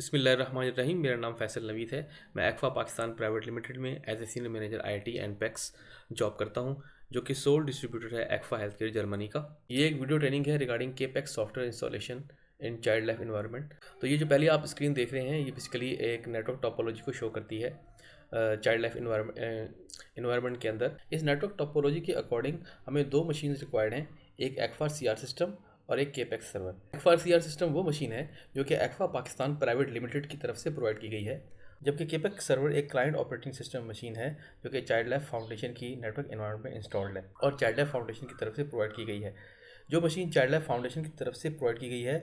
बिस्मिल्लाहिर्रहमानिर्रहीम। मेरा नाम फैसल नवीद है। मैं एक्फा पाकिस्तान प्राइवेट लिमिटेड में as a senior manager IT and पैक्स जॉब करता हूं, जो कि सोल डिस्ट्रीब्यूटर है एक्फा हेल्थ केयर जर्मनी का। ये एक वीडियो ट्रेनिंग है regarding capex software installation in child life environment. तो ये जो पहले आप स्क्रीन देख रहे हैं, ये बेसिकली एक नेटवर्क टोपोलॉजी को शो करती है चाइल्ड लाइफ इन्वायरमेंट के अंदर। इस नेटवर्क टोपोलॉजी के अकॉर्डिंग हमें दो मशीन रिक्वायर्ड हैं, एक एक्फा सीआर सिस्टम और एक केपेक्स सर्वर। एक्फा सीआर सिस्टम वो मशीन है जो कि एक्फा पाकिस्तान प्राइवेट लिमिटेड की तरफ से प्रोवाइड की गई है, जबकि केपेक्स सर्वर एक क्लाइंट ऑपरेटिंग सिस्टम मशीन है जो कि चाइल्ड लाइफ फाउंडेशन की नेटवर्क एनवायरनमेंट में इंस्टॉल्ड है और चाइल्ड लाइफ फाउंडेशन की तरफ से प्रोवाइड की गई है। जो मशीन चाइल्ड लाइफ फाउंडेशन की तरफ से प्रोवाइड की गई है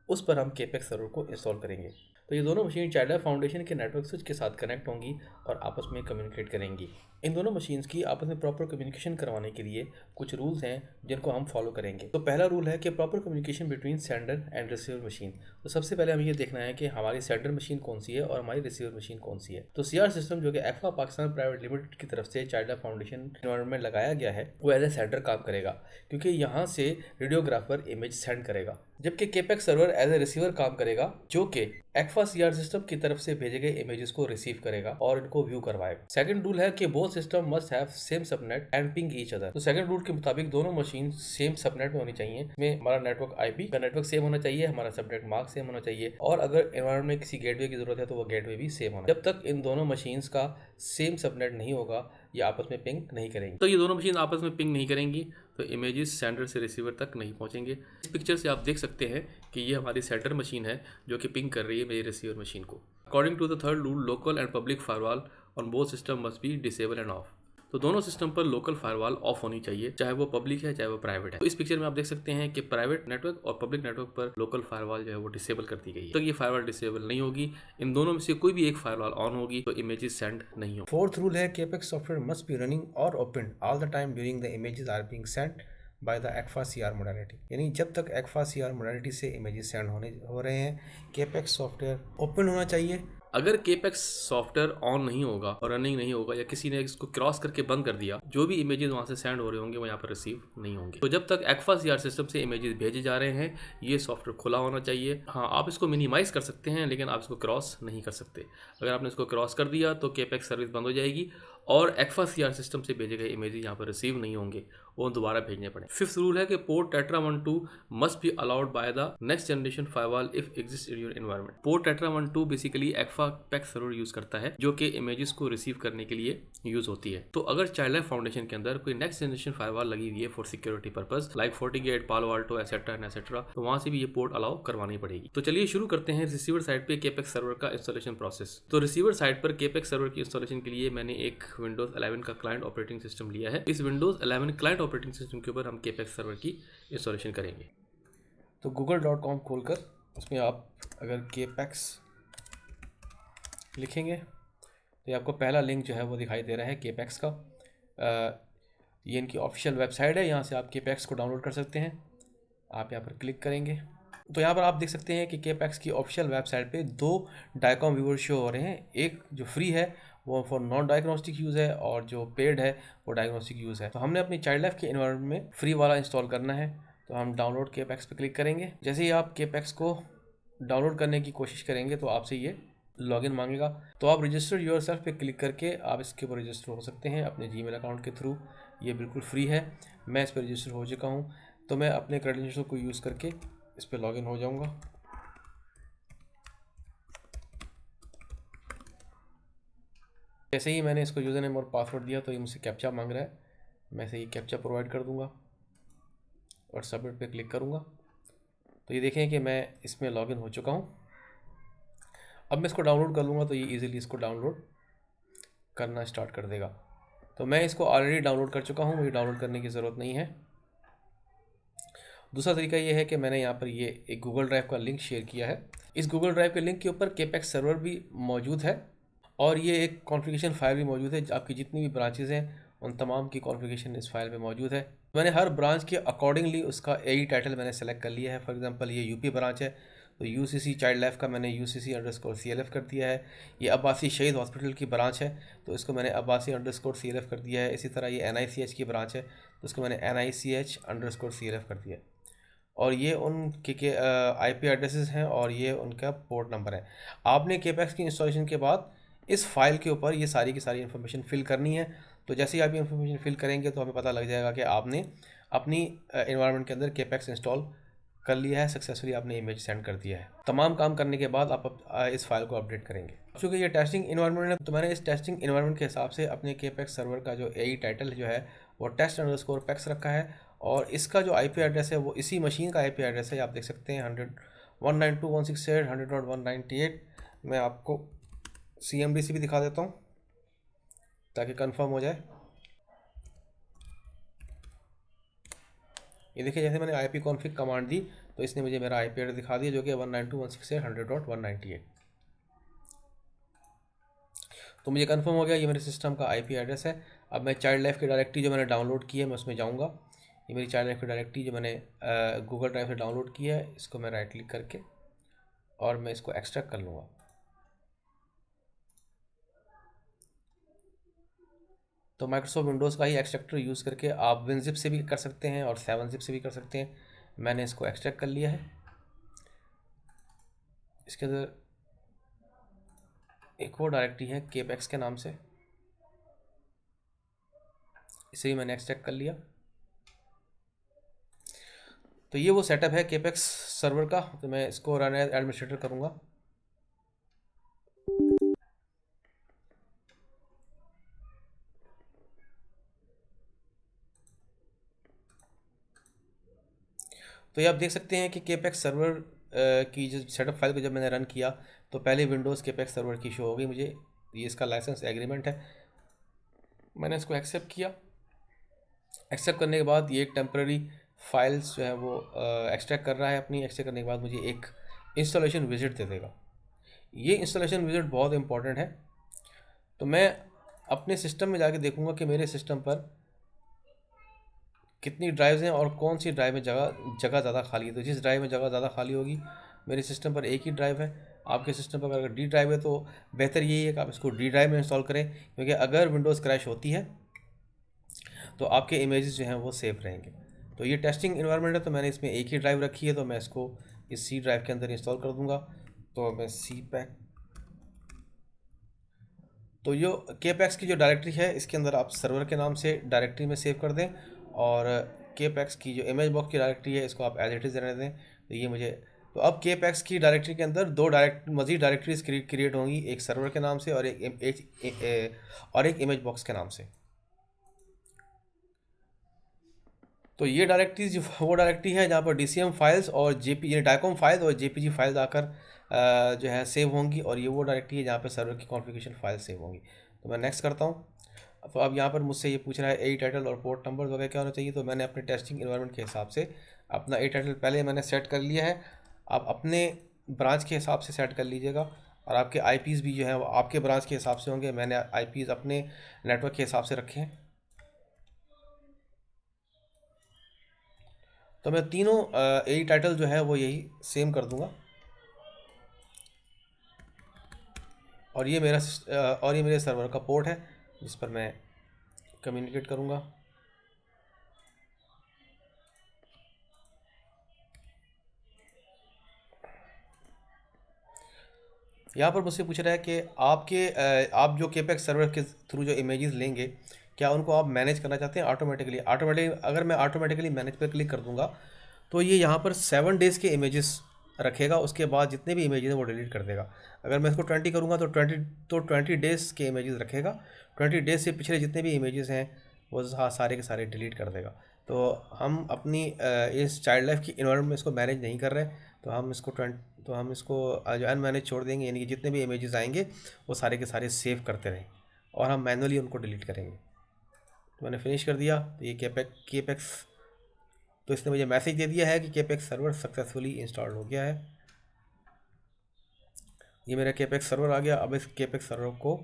उस पर हम केपेक्स सर्वर को इंस्टॉल करेंगे। तो ये दोनों मशीन चाइल्ड लाइफ फाउंडेशन के नेटवर्क स्विच के साथ कनेक्ट होंगी और आपस में कम्युनिकेट करेंगी। इन दोनों मशीन्स की आपस में प्रॉपर कम्युनिकेशन करवाने के लिए कुछ रूल्स हैं जिनको हम फॉलो करेंगे। तो पहला रूल है कि proper communication between sender and receiver machine. तो सबसे पहले हमें ये देखना है कि हमारी सेंडर मशीन कौन सी है और हमारी रिसीवर मशीन कौन सी है। तो सीआर सिस्टम जो कि एक्फा पाकिस्तान प्राइवेट लिमिटेड की तरफ से चाइल्ड लाइफ फाउंडेशन एनवायरनमेंट में लगाया गया है, वो एज ए सेंडर काम करेगा, क्योंकि यहाँ से रेडियोग्राफर इमेज सेंड करेगा, जबकि केपेक्स सर्वर एज ए रिसीवर काम करेगा, जो कि एक्फा सीआर सिस्टम की तरफ से भेजे गए इमेजेस को रिसीव करेगा और इनको व्यू करवाएगा। सेकंड रूल है कि both system must have same subnet and ping each other. तो सेकंड रूल के मुताबिक दोनों मशीन सेम सबनेट में होनी चाहिए। इसमें हमारा नेटवर्क आईपी का नेटवर्क सेम होना चाहिए, हमारा सबनेट मार्क सेम होना चाहिए, और अगर एनवायरनमेंट में किसी गेटवे की जरूरत है तो वो गेटवे भी सेम होना। जब तक इन दोनों मशीन्स का सेम सबनेट नहीं होगा, ये आपस में पिंग नहीं करेंगी। तो ये दोनों मशीन आपस में पिंग नहीं करेंगी तो इमेजेस सेंडर से रिसीवर तक नहीं पहुंचेंगे। इस पिक्चर से आप देख सकते हैं कि ये हमारी सेंडर मशीन है जो कि पिंग कर रही है मेरी रिसीवर मशीन को। According to the third rule, local and public firewall on both system must be disable and off. तो दोनों सिस्टम पर लोकल फायरवॉल ऑफ होनी चाहिए, चाहे वो पब्लिक है चाहे वो प्राइवेट है। तो इस पिक्चर में आप देख सकते हैं कि प्राइवेट नेटवर्क और पब्लिक नेटवर्क पर लोकल फायरवॉल जो है वो डिसेबल कर दी गई है। तो ये फायरवॉल डिसेबल नहीं होगी, इन दोनों में से कोई भी एक फायरवॉल ऑन होगी तो इमेजेस सेंड नहीं होगी। फोर्थ रूल है Capex software must be running और open all the time during the images are being sent by the Agfa CR modality. यानी जब तक एक्फा सीआर मोडालिटी से इमेजेस सेंड हो रहे हैं, केपेक्स सॉफ्टवेयर ओपन होना चाहिए। अगर केपेक्स सॉफ्टवेयर ऑन नहीं होगा और रनिंग नहीं होगा या किसी ने इसको क्रॉस करके बंद कर दिया, जो भी इमेजेस वहाँ से सेंड हो रहे होंगे वो यहाँ पर रिसीव नहीं होंगे। तो जब तक एक्फा सीआर सिस्टम से इमेजेस भेजे जा रहे हैं, ये सॉफ्टवेयर खुला होना चाहिए। हाँ, आप इसको मिनिमाइज कर सकते हैं, लेकिन आप इसको क्रॉस नहीं कर सकते। अगर आपने इसको क्रॉस कर दिया तो केपेक्स सर्विस बंद हो जाएगी और एक्फा सीआर सिस्टम से भेजे गए इमेजेस यहाँ पर रिसीव नहीं होंगे, वो दोबारा भेजने पड़े। फिफ्थ रूल है कि port tetra 12 must be allowed by the next generation firewall if exist in your environment. Port tetra 12 basically Agfa PACS server use करता है, जो कि इमेजेस को रिसीव करने के लिए यूज होती है। तो अगर चाइल्ड लाइफ फाउंडेशन के अंदर कोई नेक्स्ट जनरेशन फायरवॉल लगी हुई है for security purpose like FortiGate, पालो आल्टो एसेट्रा, तो वहां से भी ये पोर्ट अलाउ करवानी पड़ेगी। तो चलिए शुरू करते हैं रिसीवर साइड पे केपेक्स सर्वर का इंस्टॉलेशन प्रोसेस। तो रिसीवर साइड पर केपेक्स सर्वर की इंस्टॉलेशन के लिए मैंने एक विंडोज 11 का क्लाइंट ऑपरेटिंग सिस्टम लिया है। इस विंडोज 11 क्लाइंट ऑपरेटिंग सिस्टम के ऊपर हम केपेक्स सर्वर की इंस्टॉलेशन करेंगे। तो google.com खोलकर उसमें आप अगर केपेक्स लिखेंगे तो ये आपको पहला लिंक जो है वो दिखाई दे रहा है केपेक्स का। ये इनकी ऑफिशियल वेबसाइट है, यहाँ से आप केपेक्स को डाउनलोड कर सकते हैं। आप यहाँ पर क्लिक करेंगे तो यहाँ पर आप देख सकते हैं कि केपेक्स की ऑफिशियल वेबसाइट पे दो डायकॉम व्यूअर शो हो रहे हैं। एक जो फ्री है वो फॉर नॉन डायग्नोस्टिक यूज़ है और जो पेड है वो डायग्नोस्टिक यूज़ है। तो हमने अपनी चाइल्ड लाइफ के एनवायरनमेंट में फ्री वाला इंस्टॉल करना है, तो हम डाउनलोड केपेक्स पे क्लिक करेंगे। जैसे ही आप केपेक्स को डाउनलोड करने की कोशिश करेंगे तो आपसे ये लॉगिन मांगेगा। तो आप रजिस्टर योरसेल्फ पे क्लिक करके आप इसके ऊपर रजिस्टर हो सकते हैं अपने जीमेल अकाउंट के थ्रू। ये बिल्कुल फ्री है। मैं इस पर रजिस्टर हो चुका हूँ, तो मैं अपने क्रेडेंशियल को यूज़ करके इस पर लॉगिन हो जाऊँगा। जैसे ही मैंने इसको यूज़र नेम और पासवर्ड दिया तो ये मुझसे कैप्चा मांग रहा है। मैं इसे ये कैप्चा प्रोवाइड कर दूँगा और सबमिट पे क्लिक करूँगा। तो ये देखें कि मैं इसमें लॉगिन हो चुका हूँ। अब मैं इसको डाउनलोड कर लूँगा तो ये इजीली इसको डाउनलोड करना स्टार्ट कर देगा। तो मैं इसको ऑलरेडी डाउनलोड कर चुका हूँ, मुझे डाउनलोड करने की ज़रूरत नहीं है। दूसरा तरीका ये है कि मैंने यहाँ पर ये एक गूगल ड्राइव का लिंक शेयर किया है। इस गूगल ड्राइव के लिंक के ऊपर केपेक्स सर्वर भी मौजूद है और ये एक कॉन्फ़िगरेशन फाइल भी मौजूद है। आपकी जितनी भी ब्रांचेज़ हैं उन तमाम की कॉन्फ़िगरेशन इस फाइल में मौजूद है। मैंने हर ब्रांच के अकॉर्डिंगली उसका एई टाइटल मैंने सेलेक्ट कर लिया है। फॉर एग्जांपल ये यूपी ब्रांच है तो यूसीसी चाइल्ड लाइफ का मैंने UCC_CLF कर दिया है। ये अब्बासी शहीद हॉस्पिटल की ब्रांच है तो इसको मैंने अब्बासी_CLF कर दिया है। इसी तरह ये NICH की ब्रांच है तो इसको मैंने NICH_CLF कर दिया है। और ये उनके आईपी एड्रेसेस हैं और ये उनका पोर्ट नंबर है। आपने केपैक्स की इंस्टॉलेशन के बाद इस फाइल के ऊपर ये सारी की सारी इन्फॉर्मेशन फिल करनी है। तो जैसे ही आप ये इन्फॉर्मेशन फिल करेंगे तो हमें पता लग जाएगा कि आपने अपनी इन्वायरमेंट के अंदर केपैक्स इंस्टॉल कर लिया है, सक्सेसफुली आपने इमेज सेंड कर दिया है। तमाम काम करने के बाद आप इस फाइल को अपडेट करेंगे। चूँकि ये टेस्टिंग इन्वायरमेंट है तो मैंने इस टेस्टिंग इन्वायरमेंट के हिसाब से अपने केपैक्स सर्वर का जो एई टाइटल जो है वो test_पैक्स रखा है, और इसका जो आईपी एड्रेस है वो इसी मशीन का आईपी एड्रेस है। आप देख सकते हैं 192.168 100.198। मैं आपको CMDC भी दिखा देता हूँ ताकि कंफर्म हो जाए। ये देखिए, जैसे मैंने IP कॉन्फ़िग कमांड दी तो इसने मुझे मेरा IP एड्रेस दिखा दिया जो कि 192.168 तो मुझे कंफर्म हो गया ये मेरे सिस्टम का IP एड्रेस है। अब मैं चाइल्ड लाइफ की डायरेक्टरी जो मैंने डाउनलोड की है मैं उसमें जाऊंगा। ये मेरी चाइल्ड लाइफ की डायरेक्टरी जो मैंने गूगल ड्राइव से डाउनलोड की है, इसको मैं राइट क्लिक करके और मैं इसको एक्सट्रैक्ट कर लूँगा। तो माइक्रोसॉफ्ट विंडोज़ का ही एक्सट्रैक्टर यूज़ करके आप WinZip से भी कर सकते हैं और 7-zip से भी कर सकते हैं। मैंने इसको एक्सट्रैक्ट कर लिया है। इसके अंदर एक और डायरेक्टरी है केपैक्स के नाम से, इसे भी मैंने एक्सट्रैक्ट कर लिया। तो ये वो सेटअप है केपैक्स सर्वर का। तो मैं इसको रन एज एडमिनिस्ट्रेटर करूँगा। तो ये आप देख सकते हैं कि केपैक्स सर्वर की जो सेटअप फाइल को जब मैंने रन किया तो पहले विंडोज़ केपैक्स सर्वर की शो हो गई मुझे। ये इसका लाइसेंस एग्रीमेंट है, मैंने इसको एक्सेप्ट किया। एक्सेप्ट करने के बाद ये एक टेम्पररी फाइल्स जो है वो एक्सट्रैक्ट कर रहा है अपनी। एक्सट्रैक्ट करने के बाद मुझे एक इंस्टॉलेशन विजिट दे देगा। ये इंस्टॉलेशन विजिट बहुत इंपॉर्टेंट है। तो मैं अपने सिस्टम में जाके देखूंगा कि मेरे सिस्टम पर कितनी ड्राइव्स हैं और कौन सी ड्राइव में जगह ज़्यादा खाली है। तो जिस ड्राइव में जगह ज़्यादा खाली होगी, मेरे सिस्टम पर एक ही ड्राइव है। आपके सिस्टम पर अगर डी ड्राइव है तो बेहतर यही है कि आप इसको डी ड्राइव में इंस्टॉल करें, क्योंकि अगर विंडोज़ क्रैश होती है तो आपके इमेजेस जो हैं वो सेफ रहेंगे। तो ये टेस्टिंग इन्वायरमेंट है तो मैंने इसमें एक ही ड्राइव रखी है, तो मैं इसको इस सी ड्राइव के अंदर इंस्टॉल कर दूंगा। तो मैं तो जो केपैक्स की जो डायरेक्टरी है इसके अंदर आप सर्वर के नाम से डायरेक्टरी में सेव कर दें, और केपैक्स की जो इमेज बॉक्स की डायरेक्टरी है इसको आप एज इट इज़ रहने दें। तो ये मुझे तो अब केपैक्स की डायरेक्टरी के अंदर दो मज़ीद डायरेक्टरीज क्रिएट होंगी, एक सर्वर के नाम से और एक इमेज बॉक्स के नाम से। तो ये डायरेक्टरीज वो डायरेक्टरी है जहाँ पर DCM फाइल्स और यानी डायकॉम फाइल्स और JPG फाइल्स आकर जो है सेव होंगी, और ये वो डायरेक्टरी है जहाँ पर सर्वर की कॉन्फ़िगरेशन फाइल सेव होंगी। तो मैं नेक्स्ट करता हूँ। तो अब यहाँ पर मुझसे ये पूछ रहा है एई टाइटल और पोर्ट नंबर वगैरह क्या होना चाहिए। तो मैंने अपने टेस्टिंग इन्वायरमेंट के हिसाब से अपना एई टाइटल पहले मैंने सेट कर लिया है। आप अपने ब्रांच के हिसाब से सेट कर लीजिएगा, और आपके IPs भी जो है वो आपके ब्रांच के हिसाब से होंगे। मैंने IPs अपने नेटवर्क के हिसाब से रखे हैं। तो मैं तीनों एई टाइटल जो है वो यही सेम कर दूंगा, और ये मेरे सर्वर का पोर्ट है जिस पर मैं कम्युनिकेट करूंगा। यहाँ पर मुझसे पूछ रहा है कि आप जो केपैक्स सर्वर के थ्रू जो इमेजेस लेंगे क्या उनको आप मैनेज करना चाहते हैं ऑटोमेटिकली। अगर मैं ऑटोमेटिकली मैनेज पर क्लिक कर दूंगा तो ये यहाँ पर 7 डेज़ के इमेजेस रखेगा, उसके बाद जितने भी इमेजेस हैं वो डिलीट कर देगा। अगर मैं इसको 20 करूँगा तो 20 डेज़ के इमेजेस रखेगा। 20 डेज़ से पिछले जितने भी इमेजेस हैं वो सारे के सारे डिलीट कर देगा। तो हम अपनी इस चाइल्ड लाइफ की इन्वायरमेंट में इसको मैनेज नहीं कर रहे, तो हम इसको जो अनमैनेज छोड़ देंगे, यानी कि जितने भी इमेजेस आएंगे वो सारे के सारे सेव करते रहें और हम मैनुअली उनको डिलीट करेंगे। तो मैंने फिनिश कर दिया। तो ये केपैक्स तो इसने मुझे मैसेज दे दिया है कि केपैक्स सर्वर सक्सेसफुली इंस्टॉल हो गया है। ये मेरा केपैक्स सर्वर आ गया। अब इस केपैक्स सर्वर को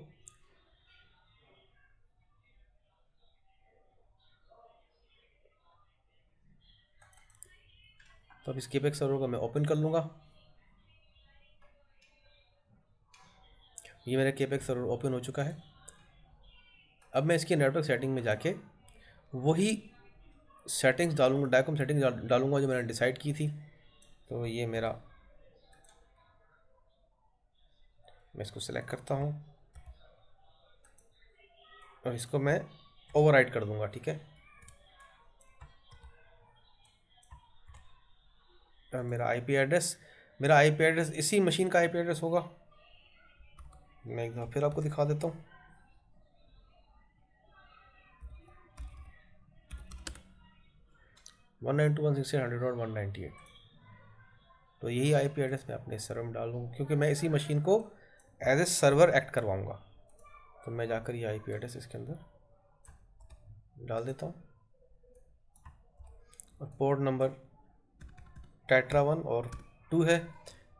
अब इस केपैक्स सर्वर को मैं ओपन कर लूँगा। ये मेरा केपैक्स सर्वर ओपन हो चुका है। अब मैं इसकी नेटवर्क सेटिंग में जाके वही सेटिंग्स डालूँगा, डायकॉम सेटिंग्स डालूँगा जो मैंने डिसाइड की थी। तो ये मेरा, मैं इसको सेलेक्ट करता हूँ और इसको मैं ओवरराइट कर दूँगा, ठीक है। मेरा आईपी एड्रेस इसी मशीन का आईपी एड्रेस होगा। मैं एक बार फिर आपको दिखा देता हूँ। वन 192.168.198। तो यही आईपी एड्रेस मैं अपने सर्वर में डाल दूँगा, क्योंकि मैं इसी मशीन को एज ए सर्वर एक्ट करवाऊँगा। तो मैं जाकर ये आईपी एड्रेस इसके अंदर डाल देता हूँ और पोर्ट नंबर टेट्रा 1 और 2 है।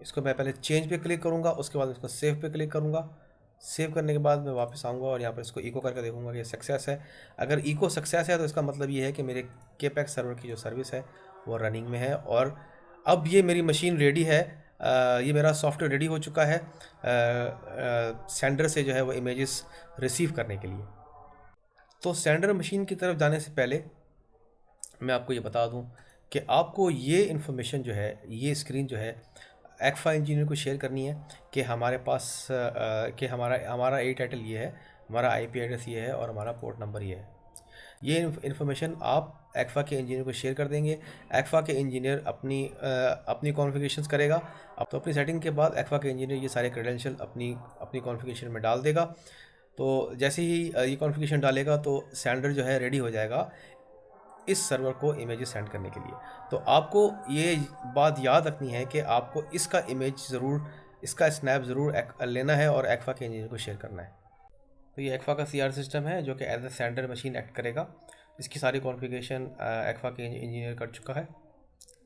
इसको मैं पहले चेंज पे क्लिक करूँगा, उसके बाद इसको सेव पे क्लिक करूँगा। सेव करने के बाद मैं वापस आऊँगा और यहाँ पर इसको इको करके देखूँगा कि ये सक्सेस है। अगर इको सक्सेस है तो इसका मतलब ये है कि मेरे केपैक्स सर्वर की जो सर्विस है वो रनिंग में है और अब ये मेरी मशीन रेडी है। ये मेरा सॉफ्टवेयर रेडी हो चुका है सेंडर से जो है वो इमेजेस रिसीव करने के लिए। तो सेंडर मशीन की तरफ जाने से पहले मैं आपको ये बता दूं कि आपको ये इन्फॉर्मेशन जो है, ये स्क्रीन जो है, एक्फा इंजीनियर को शेयर करनी है कि हमारे पास कि हमारा ए टाइटल ये है, हमारा आईपी एड्रेस ये है और हमारा पोर्ट नंबर ये है। ये इन्फॉर्मेशन आप एक्फा के इंजीनियर को शेयर कर देंगे। एक्फा के इंजीनियर अपनी कॉन्फ़िगरेशंस करेगा। अब तो अपनी सेटिंग के बाद एक्फा के इंजीनियर ये सारे क्रेडेंशियल अपनी कॉन्फ़िगरेशन में डाल देगा। तो जैसे ही ये कॉन्फ़िगरेशन डालेगा तो सेंडर जो है रेडी हो जाएगा इस सर्वर को इमेजेस सेंड करने के लिए। तो आपको ये बात याद रखनी है कि आपको इसका स्नैप ज़रूर लेना है और एक्फा के इंजीनियर को शेयर करना है। तो ये एक्फा का सीआर सिस्टम है जो कि as a sender machine act करेगा। इसकी सारी कॉन्फ़िगरेशन एक्फा के इंजीनियर कर चुका है।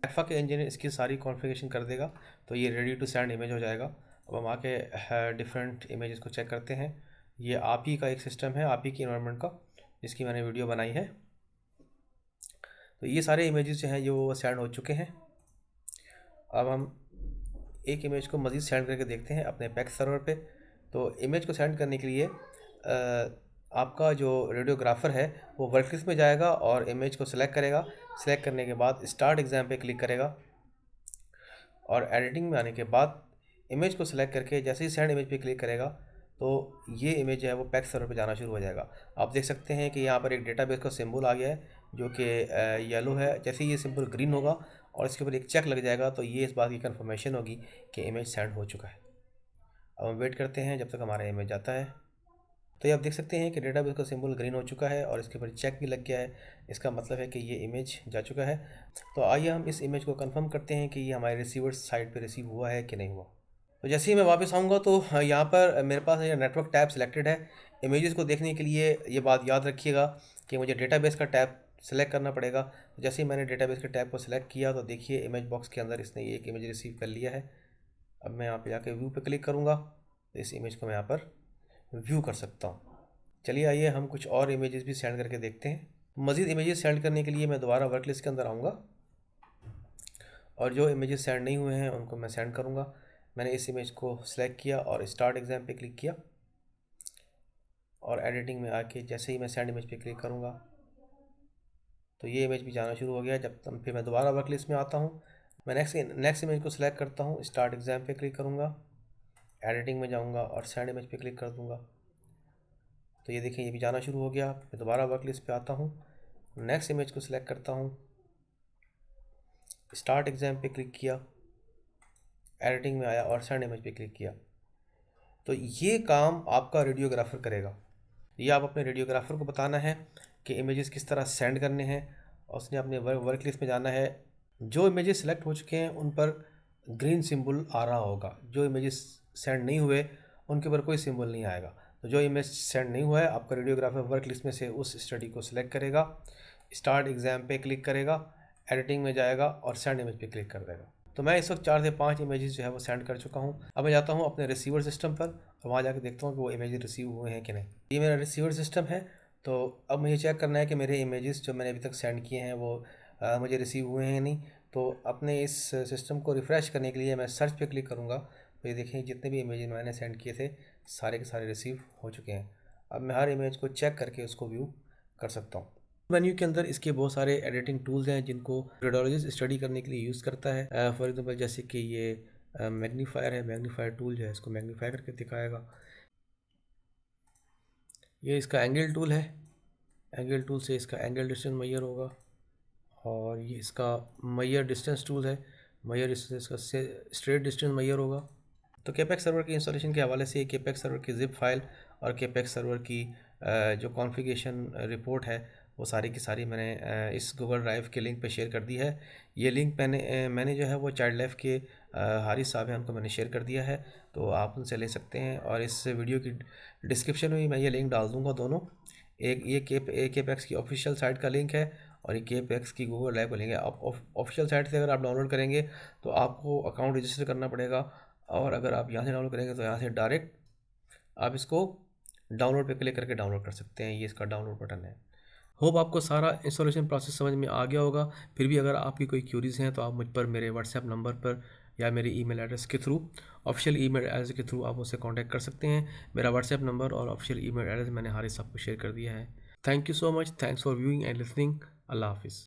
एक्फा के इंजीनियर इसकी सारी कॉन्फ़िगरेशन कर देगा तो ये रेडी टू सेंड इमेज हो जाएगा। अब हम आके डिफरेंट इमेजेस को चेक करते हैं। ये आप ही का एक सिस्टम है, आप ही की इन्वायरमेंट का, जिसकी मैंने वीडियो बनाई है। तो ये सारे इमेजेस जो हैं वो सेंड हो चुके हैं। अब हम एक इमेज को मज़ीद सेंड करके देखते हैं अपने पैक्स सर्वर पे। तो इमेज को सेंड करने के लिए आपका जो रेडियोग्राफर है वो वर्क लिस्ट में जाएगा और इमेज को सिलेक्ट करेगा। सिलेक्ट करने के बाद स्टार्ट एग्ज़ाम पे क्लिक करेगा और एडिटिंग में आने के बाद इमेज को सिलेक्ट करके जैसे ही सेंड इमेज पे क्लिक करेगा तो ये इमेज जो है वो पैक्स सर्वर पे जाना शुरू हो जाएगा। आप देख सकते हैं कि यहाँ पर एक डेटाबेस का सिंबल आ गया है जो कि येलो है। जैसे ही ये सिंबल ग्रीन होगा और इसके ऊपर एक चेक लग जाएगा तो ये इस बात की कंफर्मेशन होगी कि इमेज सेंड हो चुका है। अब हम वेट करते हैं जब तक हमारा इमेज आता है। तो ये आप देख सकते हैं कि डेटाबेस का सिंबल ग्रीन हो चुका है और इसके ऊपर चेक भी लग गया है। इसका मतलब है कि ये इमेज जा चुका है। तो आइए हम इस इमेज को कंफर्म करते हैं कि ये हमारे रिसीवर साइड पे रिसीव हुआ है कि नहीं हुआ। तो जैसे ही मैं वापस आऊँगा तो यहाँ पर मेरे पास ये नेटवर्क टैब सिलेक्टेड है। इमेजेस को देखने के लिए ये बात याद रखिएगा कि मुझे डेटाबेस का टैब सेलेक्ट करना पड़ेगा। तो जैसे ही मैंने डेटाबेस के टैब को सिलेक्ट किया तो देखिए इमेज बॉक्स के अंदर इसने एक इमेज रिसीव कर लिया है। अब मैं यहाँ पे जाके व्यू पे क्लिक करूँगा तो इस इमेज को मैं यहाँ पर व्यू कर सकता हूँ। चलिए आइए हम कुछ और इमेजेस भी सेंड करके देखते हैं। मज़ीद इमेजेस सेंड करने के लिए मैं दोबारा वर्क लिस्ट के अंदर आऊँगा और जो इमेजेस सेंड नहीं हुए हैं उनको मैं सेंड करूँगा। मैंने इस इमेज को सिलेक्ट किया और स्टार्ट एग्ज़ाम पे क्लिक किया और एडिटिंग में आके जैसे ही मैं सेंड इमेज पे क्लिक करूँगा तो ये इमेज भी जाना शुरू हो गया। जब तक फिर मैं दोबारा वर्क लिस्ट में आता हूँ, मैं नेक्स्ट इमेज को सिलेक्ट करता हूँ, स्टार्ट एग्ज़ाम पे क्लिक करूँगा, एडिटिंग में जाऊँगा और सेंड इमेज पे क्लिक कर दूँगा। तो ये देखें ये भी जाना शुरू हो गया। मैं दोबारा वर्क लिस्ट पे आता हूँ, नेक्स्ट इमेज को सिलेक्ट करता हूँ, स्टार्ट एग्ज़ाम पे क्लिक किया, एडिटिंग में आया और सेंड इमेज पे क्लिक किया। तो ये काम आपका रेडियोग्राफर करेगा। ये आप अपने रेडियोग्राफर को बताना है कि इमेजेस किस तरह सेंड करने हैं और उसने अपने वर्क लिस्ट में जाना है। जो इमेजेस सेलेक्ट हो चुके हैं उन पर ग्रीन सिंबल आ रहा होगा, जो इमेजेस सेंड नहीं हुए उनके ऊपर कोई सिंबल नहीं आएगा। तो जो इमेज सेंड नहीं हुआ है आपका रेडियोग्राफर वर्क लिस्ट में से उस स्टडी को सिलेक्ट करेगा, स्टार्ट एग्ज़ाम पे क्लिक करेगा, एडिटिंग में जाएगा और सेंड इमेज पे क्लिक कर देगा। तो मैं इस वक्त 4 से 5 इमेजेस जो है वो सेंड कर चुका हूँ। अब मैं जाता हूँ अपने रिसीवर सिस्टम पर और वहाँ जाकर देखता हूँ कि वो इमेजेस रिसीव हुए हैं कि नहीं। ये मेरा रिसीवर सिस्टम है। तो अब मुझे चेक करना है कि मेरे इमेजेस जो मैंने अभी तक सेंड किए हैं वो मुझे रिसीव हुए हैं या नहीं। तो अपने इस सिस्टम को रिफ़्रेश करने के लिए मैं सर्च पे क्लिक करूँगा। तो ये देखें जितने भी इमेज मैंने सेंड किए थे सारे के सारे रिसीव हो चुके हैं। अब मैं हर इमेज को चेक करके उसको व्यू कर सकता हूँ। मेन्यू के अंदर इसके बहुत सारे एडिटिंग टूल्स हैं जिनको रेडियोलॉजिस्ट स्टडी करने के लिए यूज़ करता है। फॉर एग्जांपल जैसे कि ये मैग्नीफायर है, मैग्नीफायर टूल जो है इसको मैग्नीफाई करके दिखाएगा। ये इसका एंगल टूल है, एंगल टूल से इसका एंगल डिस्टेंस मैयर होगा। और ये इसका मैयर डिस्टेंस टूल है, मैयर डिस्टेंस का स्ट्रेट डिस्टेंस मैयर होगा। तो केपेक्स सर्वर की इंस्टॉलेशन के हवाले से केपेक्स सर्वर की जिप फाइल और केपेक्स सर्वर की जो कॉन्फ़िगरेशन रिपोर्ट है वो सारी की सारी मैंने इस गूगल ड्राइव के लिंक पे शेयर कर दी है। ये लिंक मैंने जो है वो चाइल्ड लाइफ के हारिस साहब हैं, उनको मैंने शेयर कर दिया है, तो आप उनसे ले सकते हैं। और इस वीडियो की डिस्क्रिप्शन में मैं ये लिंक डाल दूँगा दोनों। एक ये केपेक्स की ऑफिशियल साइट का लिंक है और ये केपेक्स की गूगल ड्राइव का लिंक है। आप ऑफिशियल साइट से अगर आप डाउनलोड करेंगे तो आपको अकाउंट रजिस्टर करना पड़ेगा, और अगर आप यहाँ से डाउनलोड करेंगे तो यहाँ से डायरेक्ट आप इसको डाउनलोड पे क्लिक करके डाउनलोड कर सकते हैं। ये इसका डाउनलोड बटन है। होप आपको सारा इंस्टॉलेशन प्रोसेस समझ में आ गया होगा। फिर भी अगर आपकी कोई क्यूरीज़ हैं तो आप मुझ पर मेरे व्हाट्सएप नंबर पर या मेरे ईमेल एड्रेस के थ्रू, ऑफिशियल ईमेल एड्रेस के थ्रू आप मुझसे कांटेक्ट कर सकते हैं। मेरा व्हाट्सएप नंबर और ऑफिशियल ईमेल एड्रेस मैंने हारिस साहब को शेयर कर दिया है। Thank you so much, thanks for viewing and listening. अल्लाह हाफिज़।